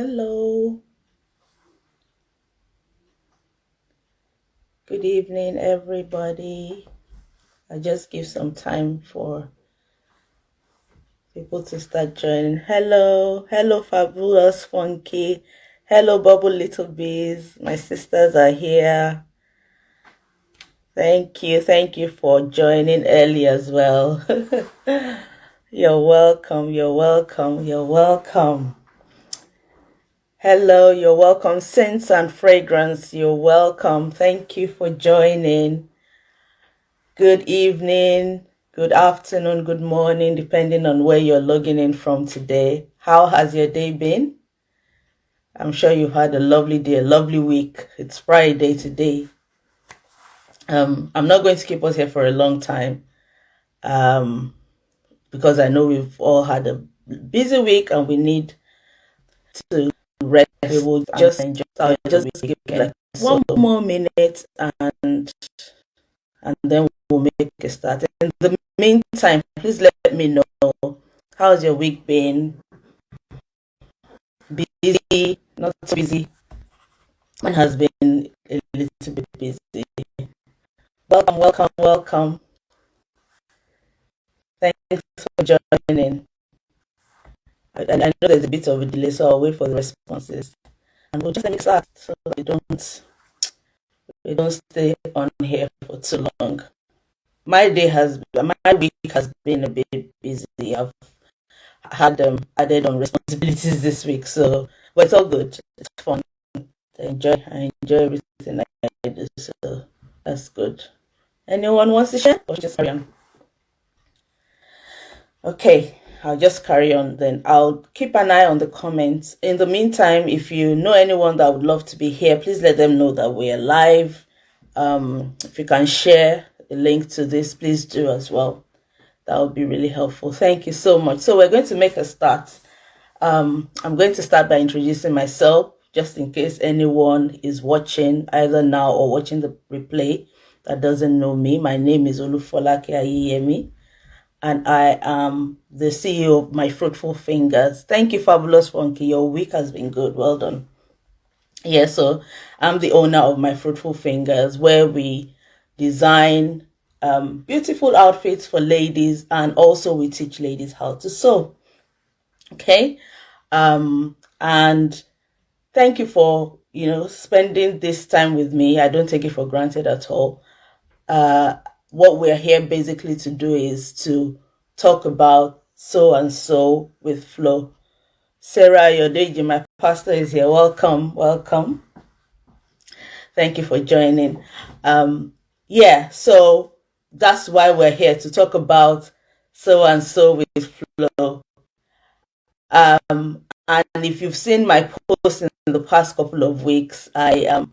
Hello. Good evening, everybody. I just give some time for people to start joining. Hello. Hello, Fabulous Funky. Hello, Bubble Little Bees. My sisters are here. Thank you. Thank you for joining early as well. You're welcome. You're welcome. You're welcome. Hello, you're welcome. Scents and Fragrance, you're welcome. Thank you for joining. Good evening, good afternoon, good morning, depending on where you're logging in from today. How has your day been? I'm sure you've had a lovely day, a lovely week. It's Friday today. I'm not going to keep us here for a long time because I know we've all had a busy week and we need to rest. We will just enjoy. I'll just give like one more minute and then we'll make a start. In the meantime, please let me know how's your week been. Busy, not so busy. Mine has been a little bit busy. Welcome, welcome, welcome. Thanks for joining. I know there's a bit of a delay, so I'll wait for the responses. And we'll just make start so we don't stay on here for too long. My week has been a bit busy. I've had added on responsibilities this week, but it's all good. It's fun. I enjoy everything I do, so that's good. Anyone wants to share? Or just carry on? Okay, I'll just carry on then. I'll keep an eye on the comments. In the meantime, if you know anyone that would love to be here, please let them know that we're live. If you can share the link to this, please do as well. That would be really helpful. Thank you so much. So we're going to make a start. I'm going to start by introducing myself, just in case anyone is watching either now or watching the replay that doesn't know me. My name is Folake Ayiyemi, and I am the CEO of My Fruitful Fingers. Thank you, Fabulous Funky. Your week has been good. Well done. Yeah, so I'm the owner of My Fruitful Fingers, where we design beautiful outfits for ladies, and also we teach ladies how to sew. Okay. And thank you for spending this time with me. I don't take it for granted at all. What we're here basically to do is to talk about sew and sew with Flo. Sarah Yodeji, my pastor, is here. Welcome, welcome. Thank you for joining. So that's why we're here to talk about sew and sew with Flo. And if you've seen my posts in the past couple of weeks, I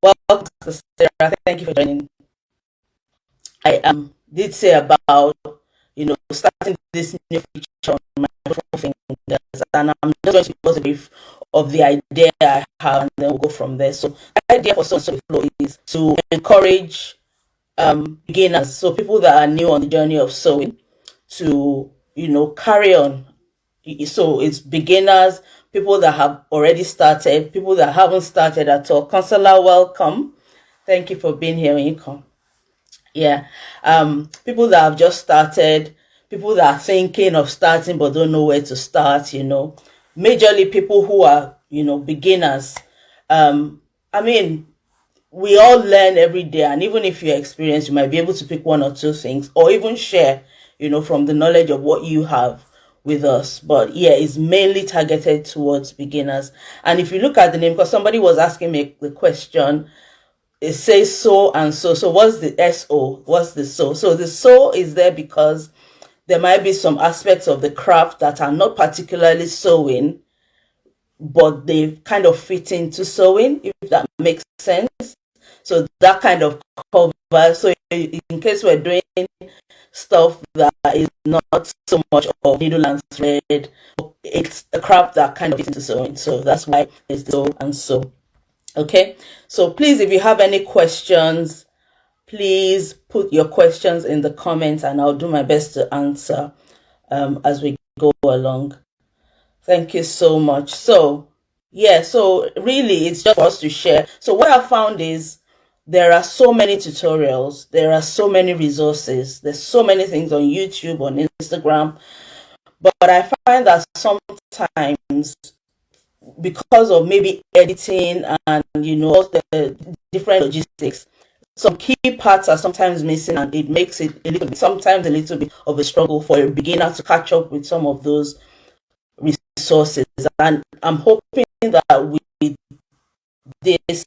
welcome to Sarah. Thank you for joining. I did say about starting this new feature on My Fruitful Fingers, and I'm just going to give us a brief of the idea I have, and then we'll go from there. So the idea for Social Flow is to encourage beginners, so people that are new on the journey of sewing, to carry on. So it's beginners, people that have already started, people that haven't started at all. Consular, welcome. Thank you for being here when you come. Yeah. People that have just started, people that are thinking of starting but don't know where to start, majorly people who are, beginners. I mean, we all learn every day, and even if you're experienced, you might be able to pick one or two things or even share, from the knowledge of what you have with us. But yeah, it's mainly targeted towards beginners. And if you look at the name, because somebody was asking me the question, it says sew and sew. So what's the SO? What's the sew? So the sew is there because there might be some aspects of the craft that are not particularly sewing, but they kind of fit into sewing, if that makes sense. So that kind of cover. So in case we're doing stuff that is not so much of needle and thread, it's a craft that kind of fits into sewing. So that's why it's sew and sew. Okay, so please, if you have any questions, please put your questions in the comments and I'll do my best to answer as we go along. Thank you so much. So Yeah, so really it's just for us to share. So what I found is there are so many tutorials, there are so many resources, there's so many things on YouTube, on Instagram, but I find that sometimes because of maybe editing and all the different logistics, some key parts are sometimes missing, and it makes it a little bit, sometimes a little bit of a struggle for a beginner to catch up with some of those resources. And I'm hoping that with this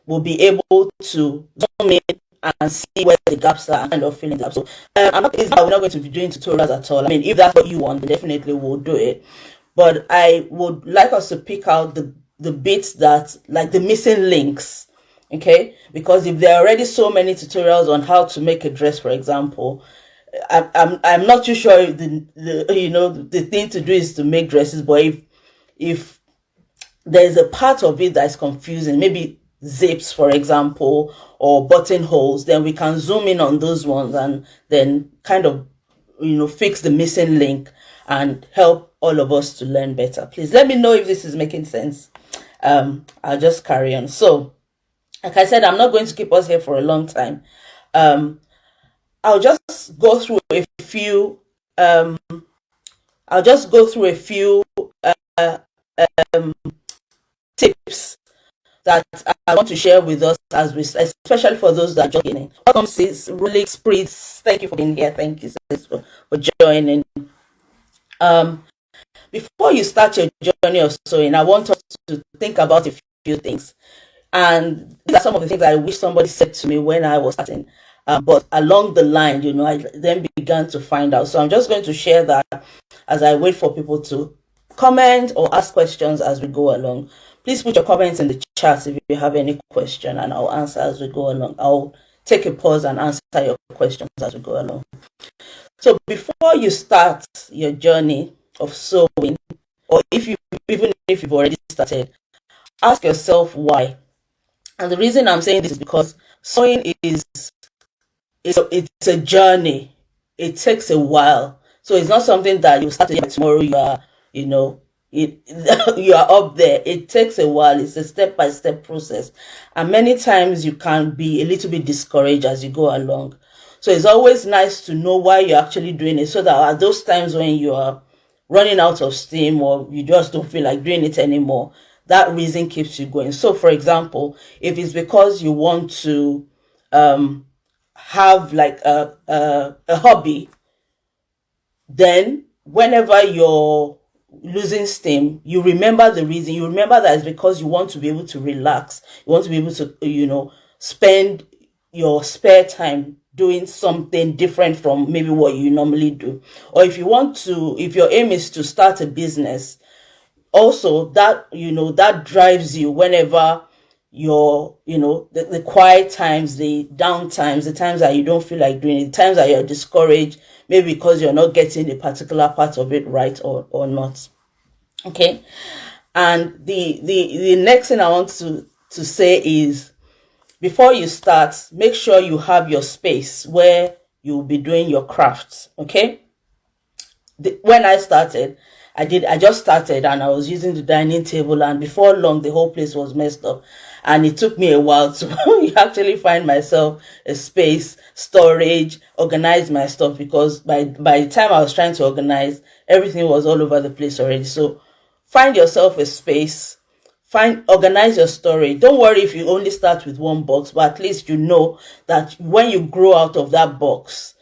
we'll be able to zoom in and see where the gaps are and kind of filling gaps. So I'm not, it's not, we're not going to be doing tutorials at all. I mean, if that's what you want, then definitely we'll do it. But I would like us to pick out the bits that, like the missing links, okay? Because if there are already so many tutorials on how to make a dress, for example, I'm not too sure if the thing to do is to make dresses, but if there's a part of it that's confusing, maybe zips, for example, or buttonholes, then we can zoom in on those ones and then kind of fix the missing link and help all of us to learn better. Please let me know if this is making sense. I'll just carry on. So like I said, I'm not going to keep us here for a long time. I'll just go through a few I'll just go through a few um, tips that I want to share with us, as we, especially for those that are joining. Welcome, sis. Really, Spritz. Thank you for being here. Thank you, sis, for joining. Before you start your journey of sewing, I want us to think about a few things. And these are some of the things I wish somebody said to me when I was starting. But along the line, I then began to find out. So I'm just going to share that as I wait for people to comment or ask questions as we go along. Please put your comments in the chat if you have any question, and I'll answer as we go along. I'll take a pause and answer your questions as we go along. So before you start your journey of sewing, or even if you've already started, ask yourself why. And the reason I'm saying this is because sewing it's a journey. It takes a while. So it's not something that you start tomorrow. You are, it, you are up there. It takes a while. It's a step-by-step process. And many times you can be a little bit discouraged as you go along. So it's always nice to know why you're actually doing it, so that at those times when you are running out of steam or you just don't feel like doing it anymore, that reason keeps you going. So for example, if it's because you want to have like a hobby, then whenever you're losing steam, you remember the reason. You remember that it's because you want to be able to relax. You want to be able to, spend your spare time doing something different from maybe what you normally do. Or if your aim is to start a business, also that, that drives you whenever the quiet times, the down times, the times that you don't feel like doing it, the times that you're discouraged, maybe because you're not getting a particular part of it right or not. Okay. And the next thing I want to say is, before you start, make sure you have your space where you'll be doing your crafts. Okay. When I started, I just started and I was using the dining table, and before long the whole place was messed up, and it took me a while to actually find myself a space, storage, organize my stuff, because by the time I was trying to organize, everything was all over the place already. So find yourself a space, organize your storage. Don't worry if you only start with one box, but at least you know that when you grow out of that box,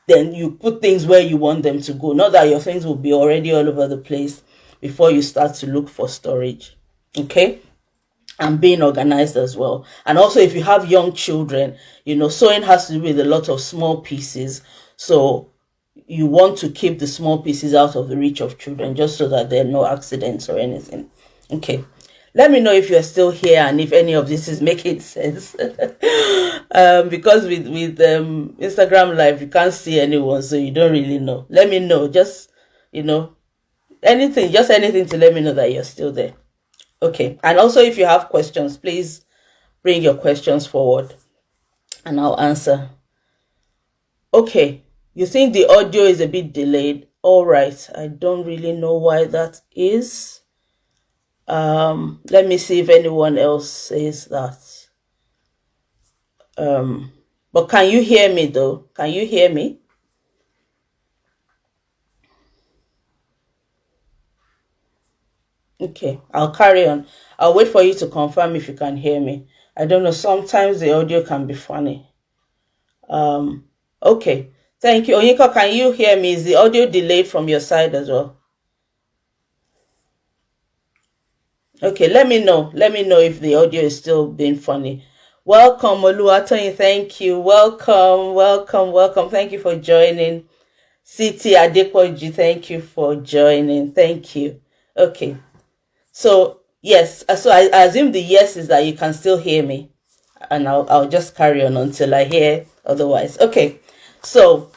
then you put things where you want them to go. Not that your things will be already all over the place before you start to look for storage. Okay? And being organized as well. And also, if you have young children, sewing has to do with a lot of small pieces. So you want to keep the small pieces out of the reach of children, just so that there are no accidents or anything. Okay. Let me know if you're still here and if any of this is making sense. Because with Instagram Live, you can't see anyone, so you don't really know. Let me know. Just, anything to let me know that you're still there. Okay. And also, if you have questions, please bring your questions forward and I'll answer. Okay. You think the audio is a bit delayed? All right. I don't really know why that is. Let me see if anyone else says that. But can you hear me though? Can you hear me? Okay, I'll carry on. I'll wait for you to confirm if you can hear me. I don't know, sometimes the audio can be funny. Um, okay. Thank you. Onyeka, can you hear me? Is the audio delayed from your side as well? Okay, let me know. Let me know if the audio is still being funny. Welcome, Oluwatoyin. Thank you. Welcome, welcome, welcome. Thank you for joining. Siti Adepoji, thank you for joining. Thank you. Okay. So, yes. So I assume the yes is that you can still hear me. And I'll just carry on until I hear otherwise. Okay. So,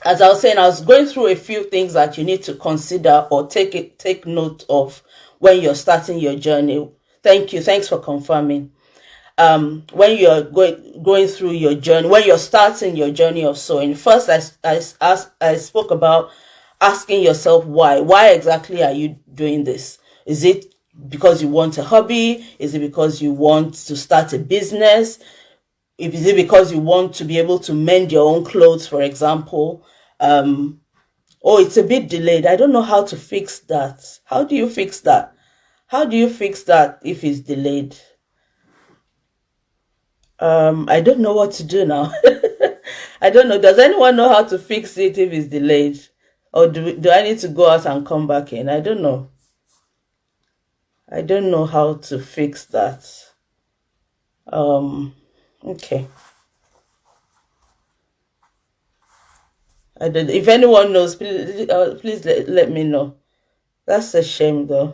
as I was saying, I was going through a few things that you need to consider or take note of when you're starting your journey. Thank you. Thanks for confirming. When you're going through your journey, when you're starting your journey of sewing, first I spoke about asking yourself why. Why exactly are you doing this? Is it because you want a hobby? Is it because you want to start a business? Is it because you want to be able to mend your own clothes, for example? Oh, it's a bit delayed. I don't know how to fix that. How do you fix that? How do you fix that if it's delayed? I don't know what to do now. I don't know. Does anyone know how to fix it if it's delayed? Or do I need to go out and come back in? I don't know. I don't know how to fix that. Okay. I don't, if anyone knows, please let me know. That's a shame though.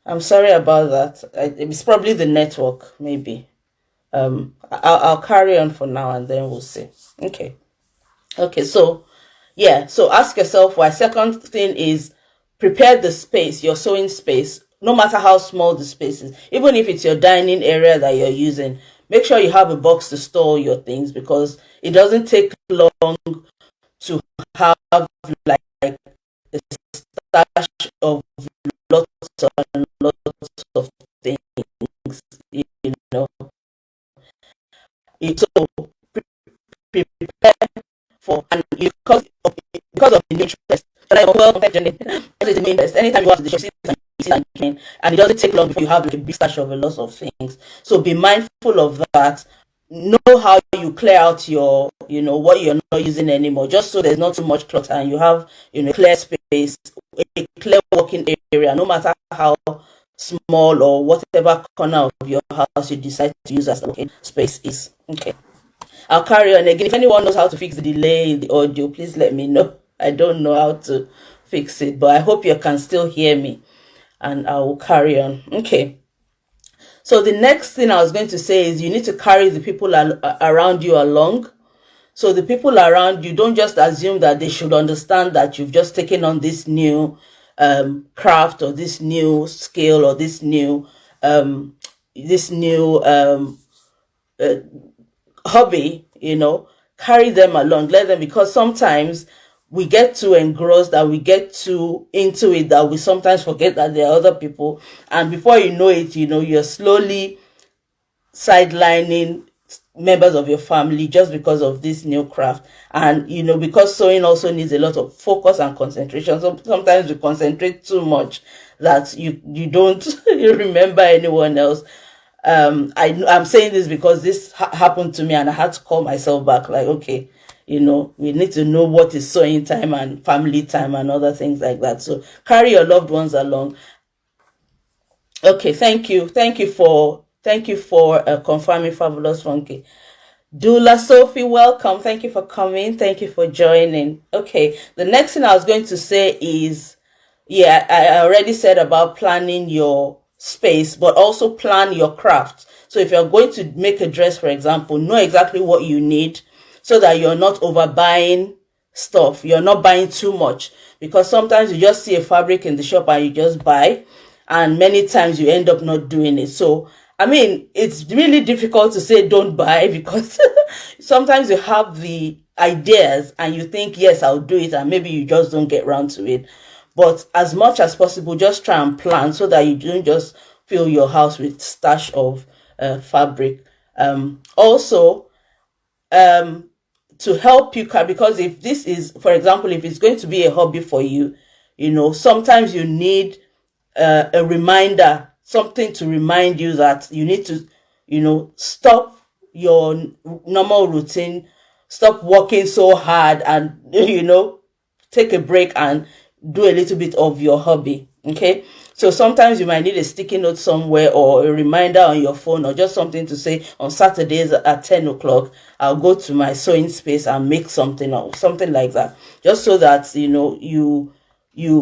I'm sorry about that. It's probably the network, maybe. I'll carry on for now and then we'll see. Okay. Okay, so yeah, so ask yourself why. Second thing is prepare the space, your sewing space, no matter how small the space is. Even if it's your dining area that you're using, make sure you have a box to store your things because it doesn't take long to have like a stash of lots and lots of things, you know. So prepare for and because of the nutrients. Like well, that is the main best. Anytime you have the shop, and it doesn't take long before you have like a big stash of a lot of things. So be mindful of that. Know how you clear out your, what you're not using anymore, just so there's not too much clutter and you have, clear space, a clear working area, no matter how small or whatever corner of your house you decide to use as working space is. Okay. I'll carry on again. If anyone knows how to fix the delay in the audio, please let me know. I don't know how to fix it, but I hope you can still hear me and I will carry on. Okay. So the next thing I was going to say is you need to carry the people around you along. So the people around you, don't just assume that they should understand that you've just taken on this new craft or this new skill or this new hobby, carry them along, let them, because sometimes we get too engrossed, that we get too into it, that we sometimes forget that there are other people. And before you know it, you're slowly sidelining members of your family just because of this new craft. And because sewing also needs a lot of focus and concentration, so sometimes we concentrate too much that you don't you remember anyone else. I'm saying this because this happened to me and I had to call myself back, like, okay, we need to know what is sewing time and family time and other things like that. So carry your loved ones along. Okay, thank you for confirming, Fabulous Funky. Dula Sophie, welcome. Thank you for coming. Thank you for joining. Okay, the next thing I was going to say is, yeah, I already said about planning your space, but also plan your craft. So if you're going to make a dress, for example, know exactly what you need so that you're not overbuying stuff. You're not buying too much, because sometimes you just see a fabric in the shop and you just buy, and many times you end up not doing it. So I mean, it's really difficult to say don't buy, because sometimes you have the ideas and you think, yes, I'll do it, and maybe you just don't get around to it. But as much as possible, just try and plan so that you don't just fill your house with stash of fabric. Also, to help you, because if this is, for example, if it's going to be a hobby for you, sometimes you need a reminder, something to remind you that you need to, stop your normal routine, stop working so hard, and take a break and do a little bit of your hobby. Okay, so sometimes you might need a sticky note somewhere, or a reminder on your phone, or just something to say on Saturdays at 10 o'clock I'll go to my sewing space and make something, or something like that, just so that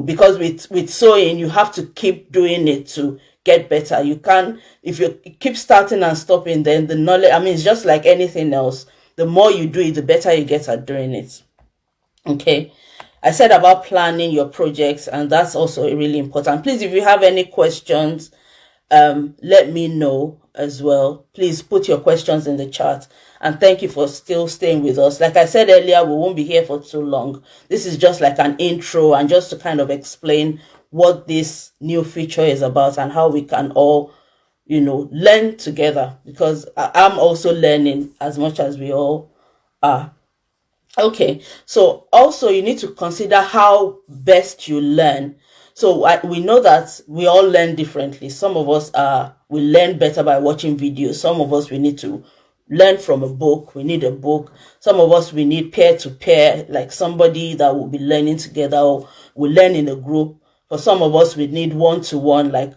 because with sewing you have to keep doing it to get better. You can't, if you keep starting and stopping, then the knowledge, I mean, it's just like anything else. The more you do it, the better you get at doing it. Okay, I said about planning your projects, and that's also really important. Please, if you have any questions, let me know as well. Please put your questions in the chat, and thank you for still staying with us. Like I said earlier, we won't be here for too long. This is just like an intro, and just to kind of explain what this new feature is about and how we can all learn together, because I'm also learning as much as we all are. Okay, so also you need to consider how best you learn. So we know that we all learn differently. Some of us we learn better by watching videos. Some of us, we need to learn from a book. We need a book. Some of us, we need peer to peer, like somebody that will be learning together, or we learn in a group. For some of us, we need one to one, like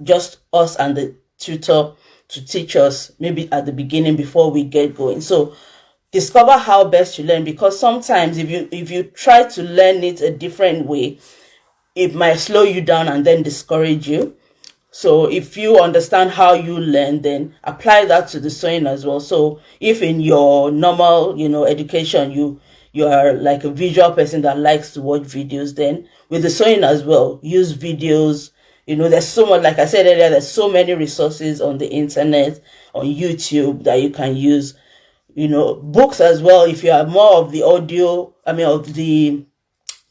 just us and the tutor to teach us, maybe at the beginning before we get going. So discover how best you learn, because sometimes if you try to learn it a different way, it might slow you down and then discourage you. So if you understand how you learn, then apply that to the sewing as well. So if in your normal education you are like a visual person that likes to watch videos, then with the sewing as well, use videos. There's so much, like I said earlier, there's so many resources on the internet, on YouTube, that you can use. Books as well. If you are more of the audio, of the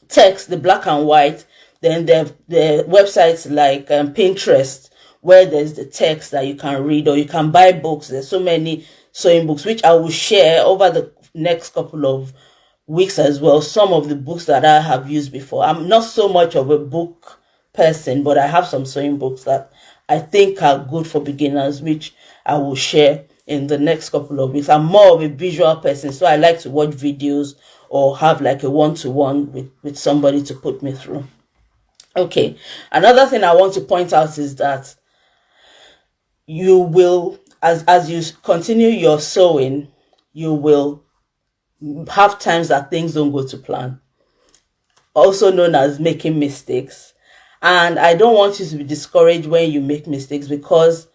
text, the black and white, then the websites like Pinterest, where there's the text that you can read, or you can buy books. There's so many sewing books, which I will share over the next couple of weeks as well. Some of the books that I have used before. I'm not so much of a book person, but I have some sewing books that I think are good for beginners, which I will share in the next couple of weeks. I'm more of a visual person, so I like to watch videos or have like a one-to-one with somebody to put me through. Okay, another thing I want to point out is that you will, as you continue your sewing, you will have times that things don't go to plan, also known as making mistakes. And I don't want you to be discouraged when you make mistakes, because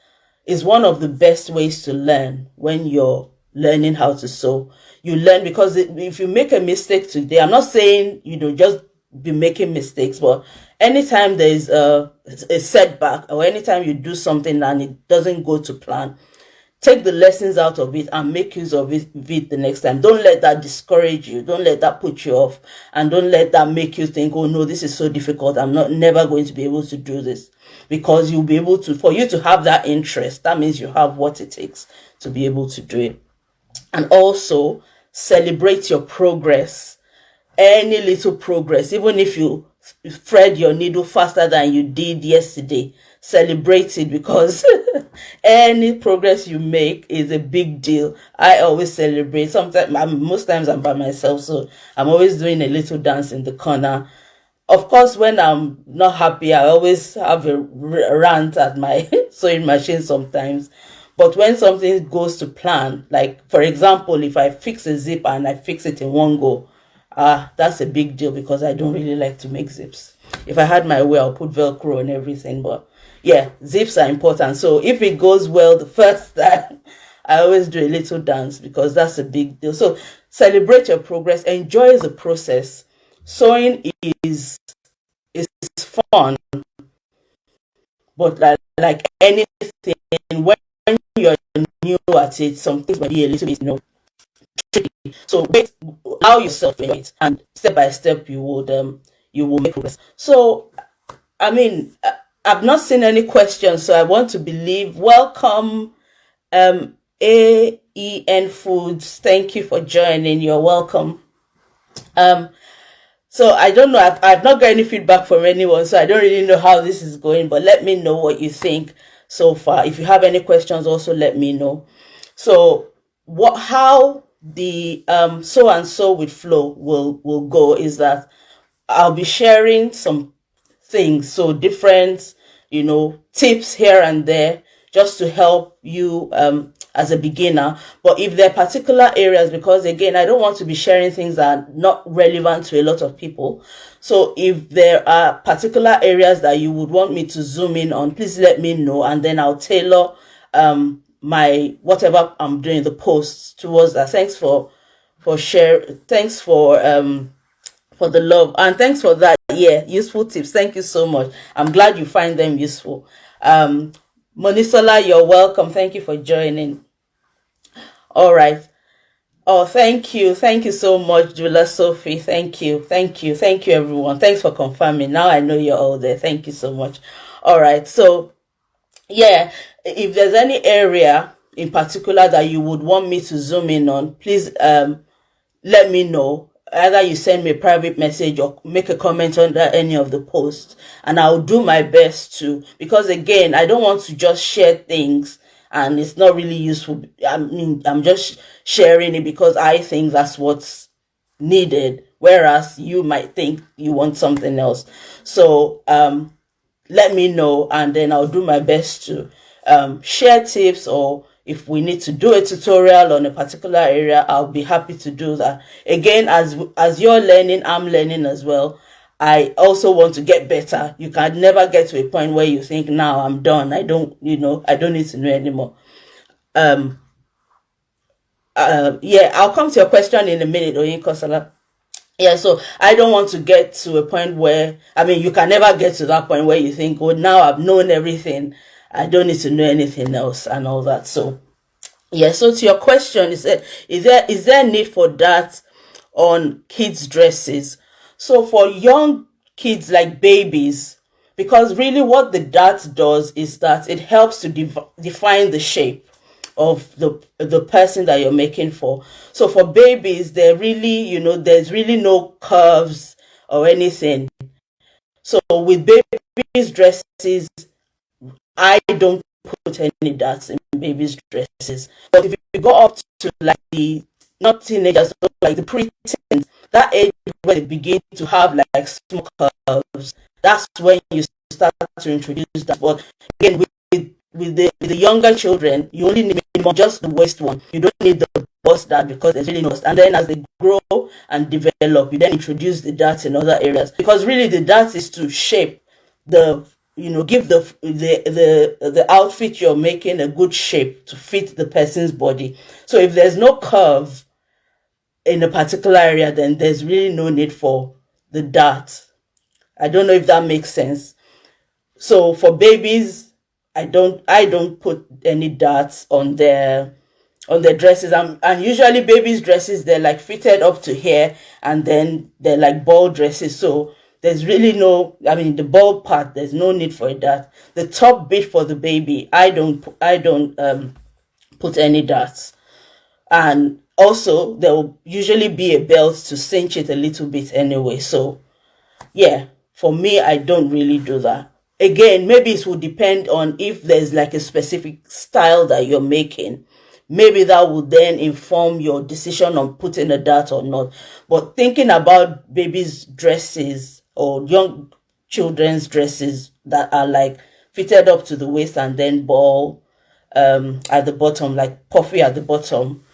it's one of the best ways to learn. When you're learning how to sew, you learn, because if you make a mistake today, I'm not saying just be making mistakes, but anytime there's a setback, or anytime you do something and it doesn't go to plan, take the lessons out of it and make use of it the next time. Don't let that discourage you. Don't let that put you off, and don't let that make you think, oh no, this is so difficult, I'm never going to be able to do this. Because you'll be able to, for you to have that interest, that means you have what it takes to be able to do it. And also celebrate your progress. Any little progress, even if you thread your needle faster than you did yesterday, celebrate it, because any progress you make is a big deal. I always celebrate. Most times I'm by myself, so I'm always doing a little dance in the corner. Of course, when I'm not happy, I always have a rant at my sewing machine sometimes. But when something goes to plan, like for example, if I fix a zip and I fix it in one go, that's a big deal, because I don't really like to make zips. If I had my way, I'll put Velcro and everything, but yeah, zips are important. So if it goes well the first time, I always do a little dance, because that's a big deal. So celebrate your progress, enjoy the process. Sewing is fun, but like anything, when you're new at it, some things might be a little bit tricky. So allow yourself to it, and step by step you would you will make progress. So, I mean, I've not seen any questions, so I want to believe. Welcome, AEN Foods. Thank you for joining. You're welcome. So I don't know. I've not got any feedback from anyone, so I don't really know how this is going. But let me know what you think so far. If you have any questions, also let me know. So how the so and so with flow will go is that I'll be sharing some things, so different, tips here and there, just to help you as a beginner. But if there are particular areas, because again, I don't want to be sharing things that are not relevant to a lot of people. So if there are particular areas that you would want me to zoom in on, please let me know, and then I'll tailor my whatever I'm doing, the posts towards that. Thanks for share. Thanks for the love, and thanks for that. Yeah, useful tips. Thank you so much. I'm glad you find them useful. Monisola, you're welcome. Thank you for joining. All right. Oh, thank you so much, Jula Sophie. Thank you everyone. Thanks for confirming. Now I know you're all there. Thank you so much. All right. So yeah, if there's any area in particular that you would want me to zoom in on, please let me know. Either you send me a private message or make a comment under any of the posts, and I'll do my best to, because again, I don't want to just share things and it's not really useful. I mean, I'm just sharing it because I think that's what's needed, whereas you might think you want something else. So let me know, and then I'll do my best to share tips, or if we need to do a tutorial on a particular area, I'll be happy to do that. Again, as you're learning, I'm learning as well. I also want to get better. You can never get to a point where you think, now I'm done. I don't need to know anymore. Yeah, I'll come to your question in a minute, Oyinkosala. Yeah, so I don't want to get to a point where, I mean, you can never get to that point where you think, oh, now I've known everything, I don't need to know anything else and all that. So yeah, so to your question, is there a need for that on kids' dresses? So for young kids, like babies, because really what the dart does is that it helps to define the shape of the person that you're making for. So for babies, there's really no curves or anything. So with babies' dresses, I don't put any darts in babies' dresses. But if you go up to like the not teenagers, like the preteens, that age where they begin to have like small curves, that's when you start to introduce that. But again, with the younger children, you only need just the waist one. You don't need the bust dart because there's really no. And then as they grow and develop, you then introduce the darts in other areas, because really the dart is to shape the give the outfit you're making a good shape to fit the person's body. So if there's no curve in a particular area, then there's really no need for the dart. I don't know if that makes sense. So for babies, I don't put any darts on their dresses. And usually babies' dresses, they're like fitted up to here, and then they're like ball dresses. So there's really no, I mean, the ball part, there's no need for a dart. The top bit for the baby, I don't put any darts. And also there will usually be a belt to cinch it a little bit anyway. So yeah, for me, I don't really do that. Again, maybe it will depend on if there's like a specific style that you're making. Maybe that will then inform your decision on putting a dart or not. But thinking about babies' dresses or young children's dresses that are like fitted up to the waist and then ball at the bottom, like puffy at the bottom,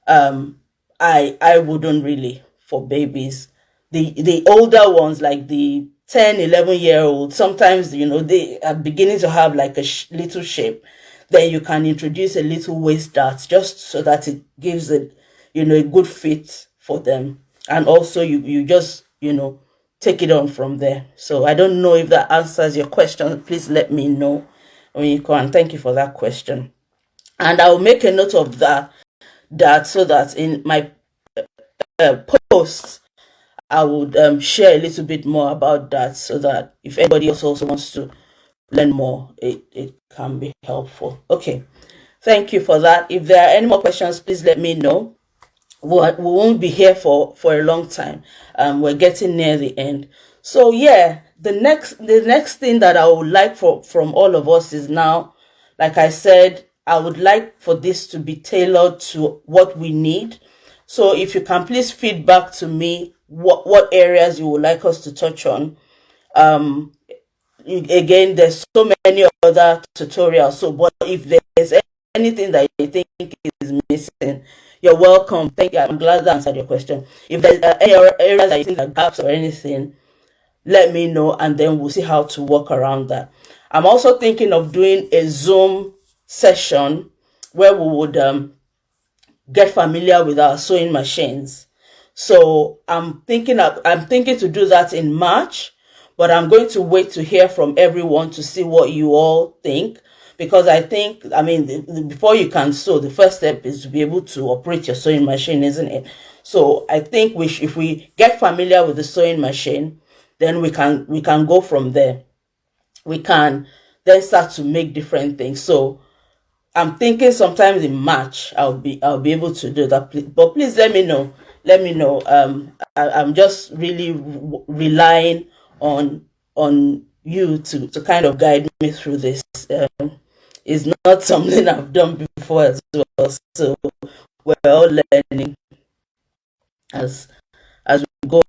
I wouldn't really, for babies. The older ones, like the 10, 11-year-old, sometimes they are beginning to have like a little shape. Then you can introduce a little waist dart, just so that it gives it a good fit for them. And also you just take it on from there. So I don't know if that answers your question. Please let me know when you can. Thank you for that question. And I'll make a note of that so that in my posts I would share a little bit more about that, so that if anybody else also wants to learn more, it can be helpful. Okay, thank you for that. If there are any more questions, please let me know. We won't be here for a long time. We're getting near the end. So yeah, the next thing that I would like from all of us is now, like I said, I would like for this to be tailored to what we need. So if you can please feedback to me what areas you would like us to touch on. Um, Again, there's so many other tutorials. So, but if there's anything that you think is missing, you're welcome. Thank you. I'm glad that answered your question. If there's any other areas that you think are gaps or anything, let me know, and then we'll see how to work around that. I'm also thinking of doing a Zoom session where we would get familiar with our sewing machines. So I'm thinking to do that in March, but I'm going to wait to hear from everyone to see what you all think, because I think, I mean, before you can sew, the first step is to be able to operate your sewing machine, isn't it? So I think if we get familiar with the sewing machine, then we can go from there. We can then start to make different things. So I'm thinking sometimes in March I'll be able to do that. But please let me know. Let me know. I'm just really relying on you to kind of guide me through this. It's not something I've done before as well. So we're all learning as we go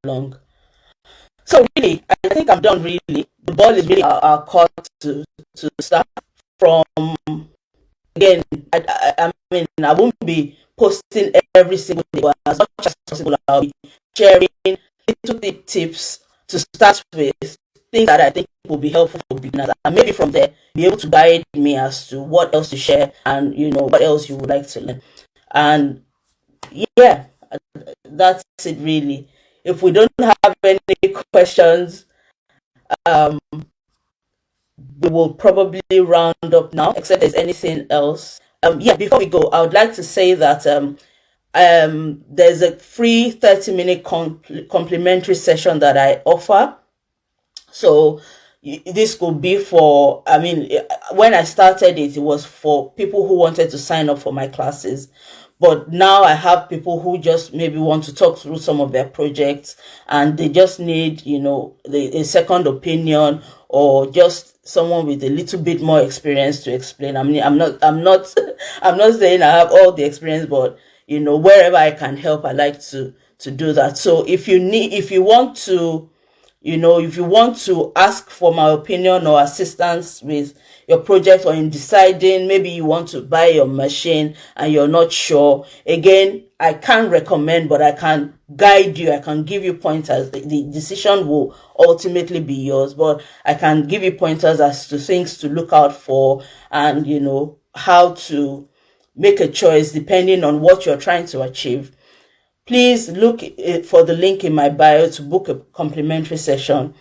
along. So really, I think I'm done. Really, the ball is really our court to start from. Again, I mean, I won't be posting every single day, but as much as possible, I'll be sharing little tips to start with, things that I think will be helpful for beginners, and maybe from there be able to guide me as to what else to share, and what else you would like to learn. And yeah, that's it really. If we don't have any questions, um, we will probably round up now, except there's anything else. Yeah, before we go, I would like to say that there's a free 30-minute complimentary session that I offer. So this could be for, I mean, when I started it was for people who wanted to sign up for my classes. But now I have people who just maybe want to talk through some of their projects, and they just need, a second opinion, or just someone with a little bit more experience to explain. I mean, I'm not, I'm not saying I have all the experience, but wherever I can help, I like to do that. So if you want to, if you want to ask for my opinion or assistance with your project, or in deciding, maybe you want to buy your machine and you're not sure, again, I can't recommend, but I can guide you. I can give you pointers. The decision will ultimately be yours, but I can give you pointers as to things to look out for, and how to make a choice depending on what you're trying to achieve. Please look for the link in my bio to book a complimentary session.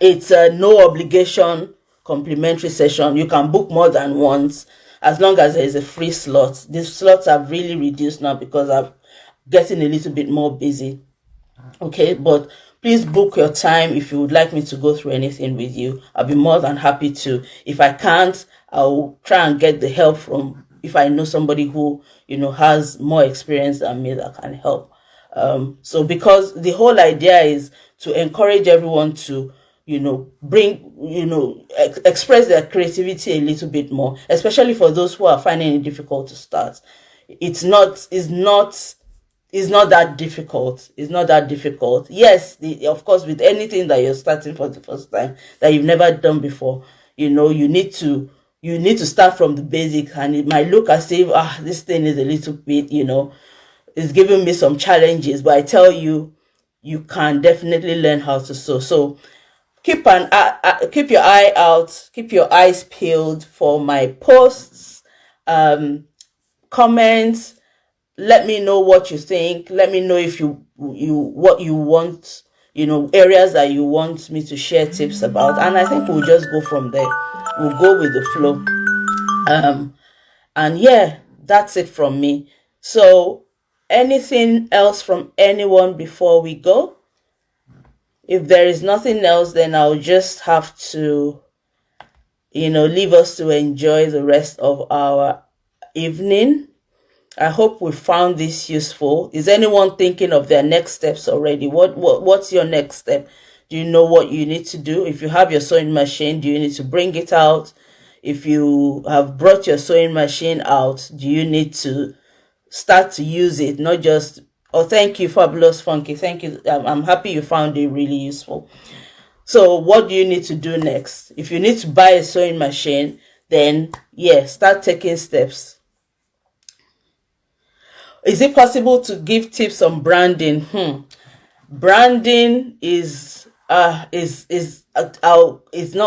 It's a no obligation complimentary session. You can book more than once, as long as there is a free slot. These slots have really reduced now because I'm getting a little bit more busy. Okay, but please book your time if you would like me to go through anything with you. I'll be more than happy to. If I can't, I'll try and get the help from, if I know somebody who has more experience than me that can help. So because the whole idea is to encourage everyone to bring, express their creativity a little bit more, especially for those who are finding it difficult to start. It's not that difficult. It's not that difficult. Yes, of course, with anything that you're starting for the first time that you've never done before, you need to start from the basics, and it might look as if this thing is a little bit, it's giving me some challenges, but I tell you, you can definitely learn how to sew. So keep your eye out, keep your eyes peeled for my posts, comments. Let me know what you think. Let me know if what you want, areas that you want me to share tips about, and I think we'll just go from there. We'll go with the flow. And yeah, that's it from me. So Anything else from anyone before we go? If there is nothing else, then I'll just have to, leave us to enjoy the rest of our evening. I hope we found this useful. Is anyone thinking of their next steps already? What's your next step? Do you know what you need to do? If you have your sewing machine, do you need to bring it out? If you have brought your sewing machine out, do you need to start to use it? Not just, oh, thank you, Fabulous Funky. Thank you. I'm happy you found it really useful. So what do you need to do next? If you need to buy a sewing machine, then yeah, start taking steps. Is it possible to give tips on branding? Branding is not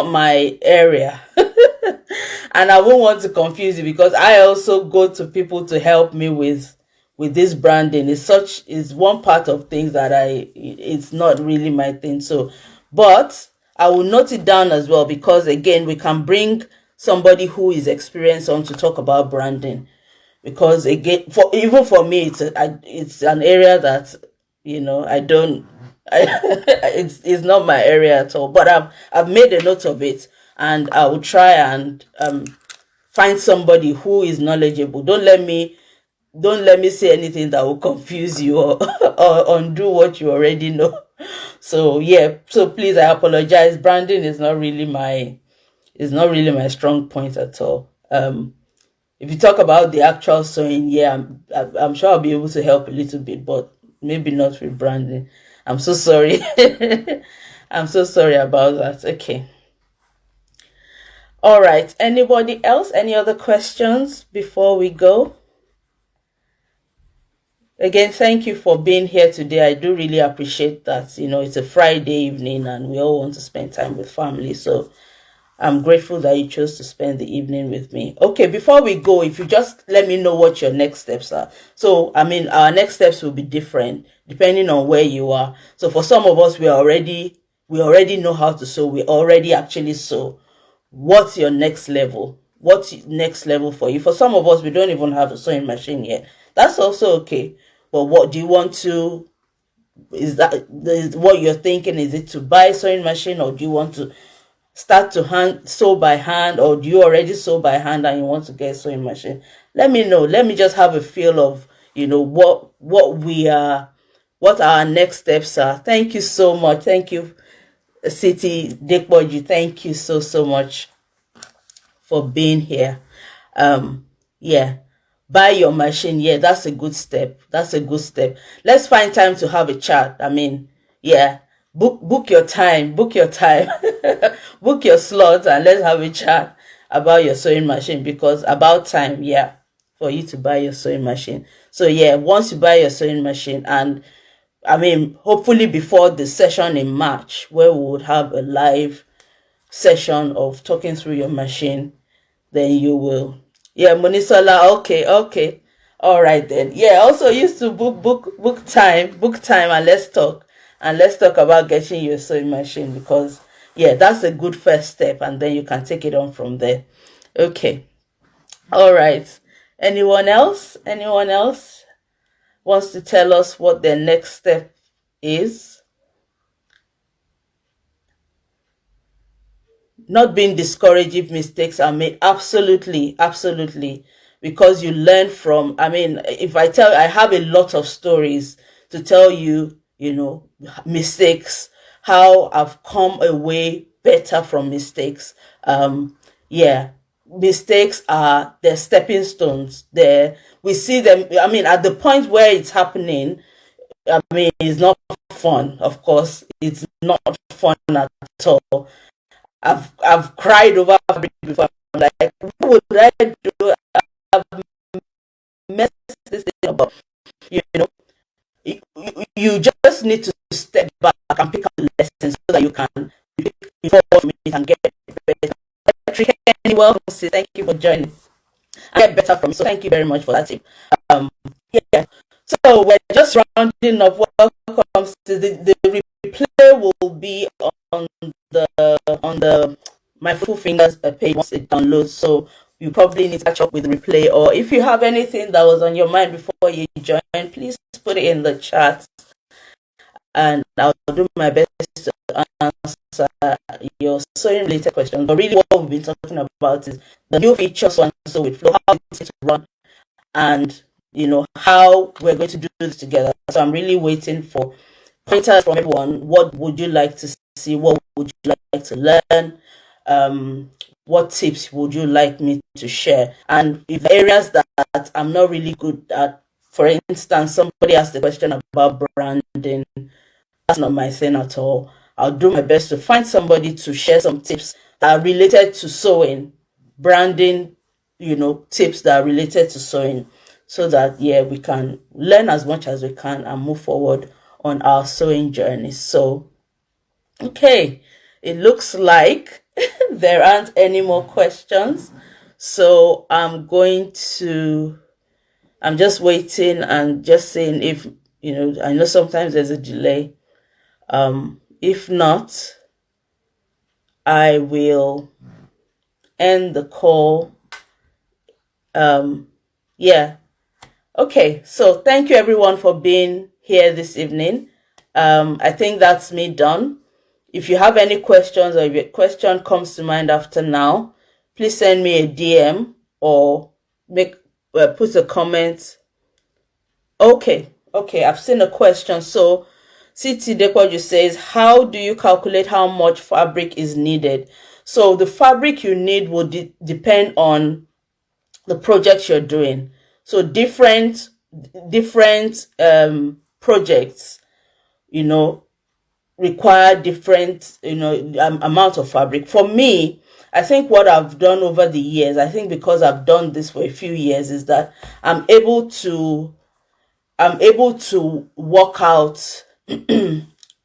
my area. And I won't want to confuse you, because I also go to people to help me with this branding. Is one part of things that it's not really my thing. So, but I will note it down as well, because again, we can bring somebody who is experienced on to talk about branding, because again, even for me, it's an area that I don't. It's not my area at all. But I've made a note of it, and I will try and find somebody who is knowledgeable. Don't let me say anything that will confuse you or or undo what you already know. So yeah, so please, I apologize. Branding is not really my strong point at all. If you talk about the actual sewing, yeah, I'm sure I'll be able to help a little bit, but maybe not with branding. I'm so sorry. I'm so sorry about that. Okay. All right. Anybody else? Any other questions before we go? Again, thank you for being here today. I do really appreciate that. It's a Friday evening and we all want to spend time with family. So I'm grateful that you chose to spend the evening with me. Okay, before we go, if you just let me know what your next steps are. So, our next steps will be different depending on where you are. So for some of us, we already know how to sew. We already actually sew. What's your next level? What's next level for you? For some of us, we don't even have a sewing machine yet. That's also okay. But what do you want to, is what you're thinking? Is it to buy a sewing machine, or do you want to start to sew by hand, or do you already sew by hand and you want to get a sewing machine? Let me know. Let me just have a feel of, what our next steps are. Thank you so much. Thank you, City Dekboji. Thank you so much for being here. Yeah, buy your machine. Yeah, that's a good step. Let's find time to have a chat. Yeah, book your time. Book your time. Book your slot, and let's have a chat about your sewing machine, because about time, yeah, for you to buy your sewing machine. So yeah, once you buy your sewing machine, and hopefully before the session in March, where we would have a live session of talking through your machine, then you will. Yeah, Monisola, okay. All right then. Yeah, also used to book time, and let's talk. And let's talk about getting your sewing machine, because yeah, that's a good first step, and then you can take it on from there. Okay. All right. Anyone else? Wants to tell us what their next step is? Not being discouraged if mistakes are made. Absolutely. Because you learn from, if I have a lot of stories to tell you, mistakes, how I've come away better from mistakes. Yeah, mistakes are, they're stepping stones. We see them, at the point where it's happening, it's not fun, of course. It's not fun at all. I've cried over fabric before. I'm like, what would I do? I've messed this thing up. You know, you just need to step back and pick up the lessons so that you can evolve from it and get better. Patrick, welcome. Thank you for joining. And get better from it. So thank you very much for that tip. Yeah. So we're just rounding up. Welcome. The replay will be on the My Fruitful Fingers page once it downloads. So you probably need to catch up with the replay, or if you have anything that was on your mind before you join, please put it in the chat, and I'll do my best to answer your sewing related questions. But really, what we've been talking about is the new features on Sew with Flow, how it's to run, and how we're going to do this together. So I'm really waiting for pointers from everyone. What would you like to see? What would you like to learn? What tips would you like me to share? And if areas that I'm not really good at, for instance, somebody asked the question about branding, that's not my thing at all. I'll do my best to find somebody to share some tips that are related to sewing, branding, tips that are related to sewing, so that we can learn as much as we can and move forward on our sewing journey. So, okay, it looks like there aren't any more questions. So I'm just waiting and just saying if, I know sometimes there's a delay. If not, I will end the call. Okay, so thank you everyone for being here this evening. I think that's me done. If you have any questions, or if your question comes to mind after now, please send me a DM or put a comment. Okay, I've seen a question. So CT Dekwoju says, how do you calculate how much fabric is needed? So the fabric you need will depend on the project you're doing. So different projects, require different, amount of fabric. For me, I think what I've done over the years, I think because I've done this for a few years, is that I'm able to work out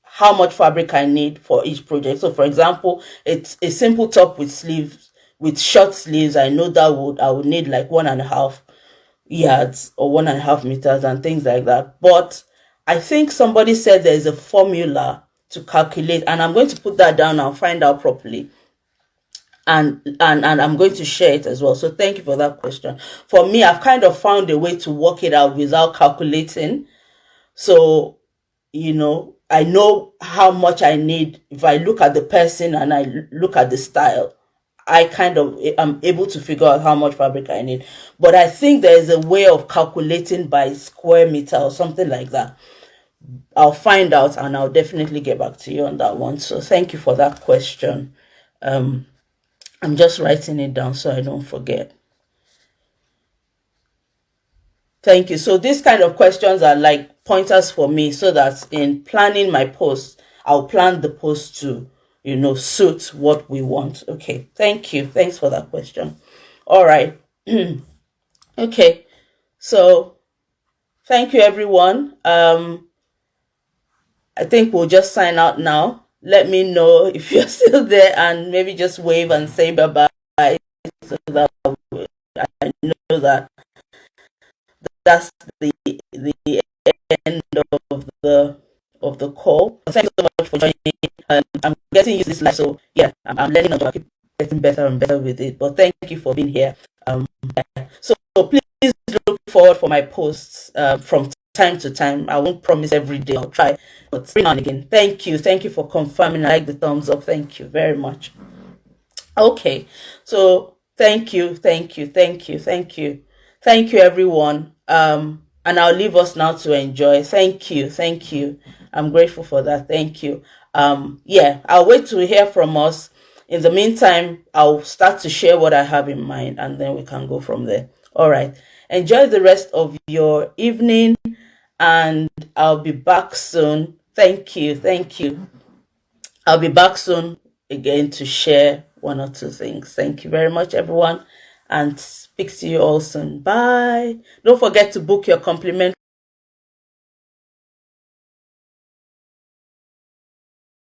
how much fabric I need for each project. So for example, it's a simple top with sleeves, with short sleeves. I know that I would need like 1.5 yards or 1.5 meters and things like that. But I think somebody said there's a formula to calculate, and I'm going to put that down and find out properly. And I'm going to share it as well. So thank you for that question. For me, I've kind of found a way to work it out without calculating. So, I know how much I need. If I look at the person and I look at the style, I'm able to figure out how much fabric I need. But I think there is a way of calculating by square meter or something like that. I'll find out and I'll definitely get back to you on that one. So thank you for that question. I'm just writing it down so I don't forget. Thank you. So these kind of questions are like pointers for me, so that in planning my post, I'll plan the post to, suit what we want. Okay. Thank you. Thanks for that question. All right. Okay. So thank you, everyone. I think we'll just sign out now. Let me know if you're still there, and maybe just wave and say bye-bye, so that I know that that's the end of the call. Thank you so much for joining. And I'm getting used to this live, so I'm learning how to keep getting better and better with it. But thank you for being here. So please look forward for my posts from time to time. I won't promise every day. I'll try, but every now and again. Thank you for confirming. I like the thumbs up. Thank you very much. Okay, so thank you, everyone. And I'll leave us now to enjoy. Thank you. I'm grateful for that. Thank you. I'll wait to hear from us. In the meantime, I'll start to share what I have in mind, and then we can go from there. All right. Enjoy the rest of your evening, and I'll be back soon. Thank you. I'll be back soon again to share one or two things. Thank you very much, everyone, and speak to you all soon. Bye. Don't forget to book your complimentary